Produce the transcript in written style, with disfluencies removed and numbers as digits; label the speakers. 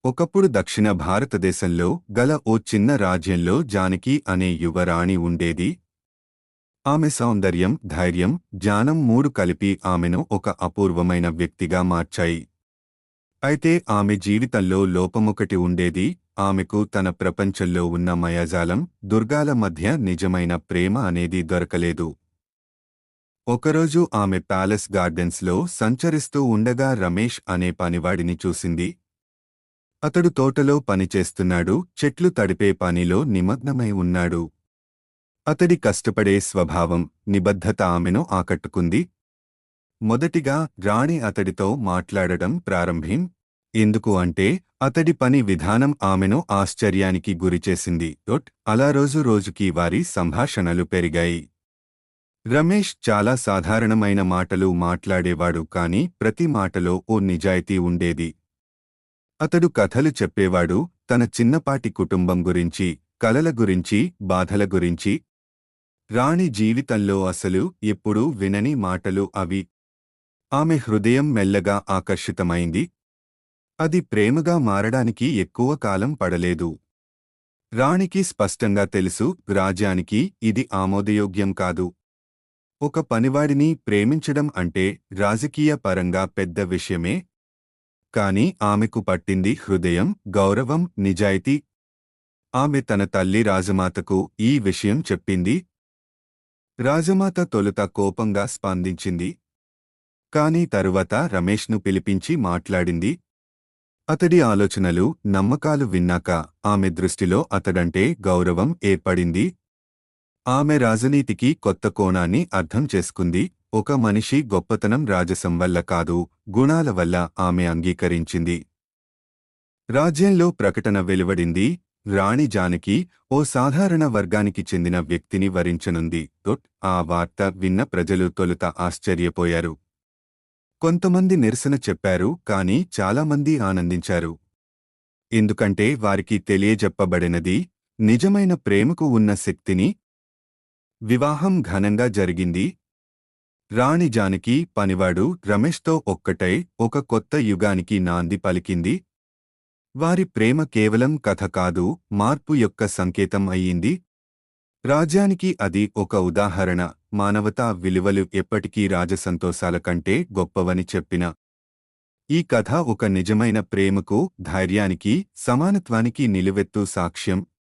Speaker 1: ఒకప్పుడు దక్షిణ భారతదేశంలో గల ఓ చిన్న రాజ్యంలో జానకి అనే యువరాణి ఉండేది. ఆమె సౌందర్యం, ధైర్యం, జ్ఞానం మూడు కలిపి ఆమెను ఒక అపూర్వమైన వ్యక్తిగా మార్చాయి. అయితే ఆమె జీవితంలో లోపమొకటి ఉండేది. ఆమెకు తన ప్రపంచంలో ఉన్న మాయాజాలం, దుర్గాల మధ్య నిజమైన ప్రేమ అనేది దొరకలేదు. ఒకరోజు ఆమె ప్యాలెస్ గార్డెన్స్లో సంచరిస్తూ ఉండగా రమేష్ అనే పనివాడిని చూసింది. అతడు తోటలో పనిచేస్తున్నాడు, చెట్లు తడిపే పనిలో నిమగ్నమై ఉన్నాడు. అతడి కష్టపడే స్వభావం, నిబద్ధత ఆమెను ఆకట్టుకుంది. మొదటిగా రాణి అతడితో మాట్లాడటం ఎందుకు అంటే అతడి పని విధానం ఆమెను ఆశ్చర్యానికి గురిచేసింది. అలా రోజు రోజుకి వారి సంభాషణలు పెరిగాయి. రమేష్ చాలా సాధారణమైన మాటలు మాట్లాడేవాడు, కాని ప్రతి మాటలో ఓ నిజాయితీ ఉండేది. అతడు కథలు చెప్పేవాడు, తన చిన్నపాటి కుటుంబం గురించి, కలల గురించి, బాధల గురించి. రాణి జీవితంలో అసలు ఎప్పుడూ వినని మాటలు అవి. ఆమె హృదయం మెల్లగా ఆకర్షితమైంది. అది ప్రేమగా మారడానికి ఎక్కువ కాలం పడలేదు. రాణికి స్పష్టంగా తెలుసు, రాజ్యానికి ఇది ఆమోదయోగ్యం కాదు. ఒక పనివాడిని ప్రేమించడం అంటే రాజకీయ పరంగా పెద్ద విషయమే. కాని ఆమెకు పట్టింది హృదయం, గౌరవం, నిజాయితీ. ఆమె తన తల్లి రాజమాతకు ఈ విషయం చెప్పింది. రాజమాత తొలుత కోపంగా స్పందించింది. కాని తరువాత రమేష్ను పిలిపించి మాట్లాడింది. అతడి ఆలోచనలు, నమ్మకాలు విన్నాక ఆమె దృష్టిలో అతడంటే గౌరవం ఏర్పడింది. ఆమె రాజనీతికి కొత్త కోణాన్ని అర్థం చేసుకుంది. ఒక మనిషి గొప్పతనం రాజసం వల్ల కాదు, గుణాల వల్ల ఆమె అంగీకరించింది. రాజ్యంలో ప్రకటన వెలువడింది. రాణి జానకి ఓ సాధారణ వర్గానికి చెందిన వ్యక్తిని వరించనుంది. ఆ వార్త విన్న ప్రజలు తొలుత ఆశ్చర్యపోయారు. కొంతమంది నిరసన చెప్పారు, కాని చాలామంది ఆనందించారు. ఎందుకంటే వారికి తెలియజెప్పబడినది నిజమైన ప్రేమకు ఉన్న శక్తిని. వివాహం ఘనంగా జరిగింది. రాణి జానకి పనివాడు రమేష్తో ఒక్కటై ఒక కొత్త యుగానికి నాంది పలికింది. వారి ప్రేమ కేవలం కథ కాదు, మార్పు యొక్క సంకేతం అయ్యింది. రాజ్యానికి అది ఒక ఉదాహరణ. మానవతా విలువలు ఎప్పటికీ రాజసంతోషాల కంటే గొప్పవని చెప్పిన ఈ కథ ఒక నిజమైన ప్రేమకు, ధైర్యానికి, సమానత్వానికి నిలువెత్తు సాక్ష్యం.